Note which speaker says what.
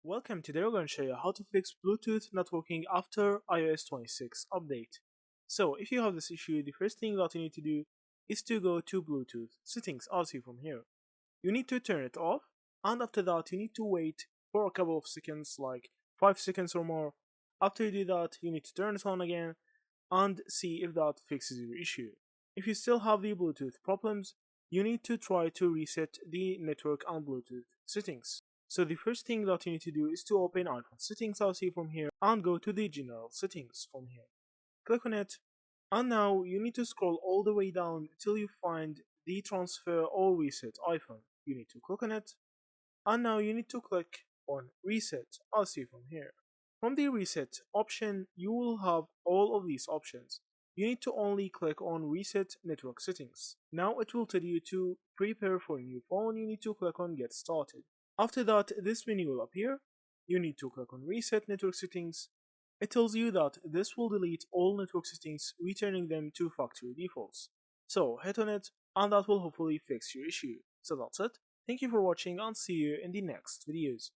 Speaker 1: Welcome. Today we're going to show you how to fix Bluetooth networking after iOS 26 update. So if you have this issue, the first thing that you need to do is to go to Bluetooth settings as you from here. You need to turn it off, and after that you need to wait for a couple of seconds, like 5 seconds or more. After you do that, you need to turn it on again and see if that fixes your issue. If you still have the Bluetooth problems, you need to try to reset the network and Bluetooth settings. So the first thing that you need to do is to open iPhone settings as you from here and go to the general settings from here. Click on it, and now you need to scroll all the way down till you find the transfer or reset iPhone. You need to click on it, and now you need to click on reset as you from here. From the reset option, you will have all of these options. You need to only click on reset network settings. Now it will tell you to prepare for a new phone. You need to click on get started. After that, this menu will appear. You need to click on reset network settings. It tells you that this will delete all network settings, returning them to factory defaults. So hit on it, and that will hopefully fix your issue. So that's it. Thank you for watching, and see you in the next videos.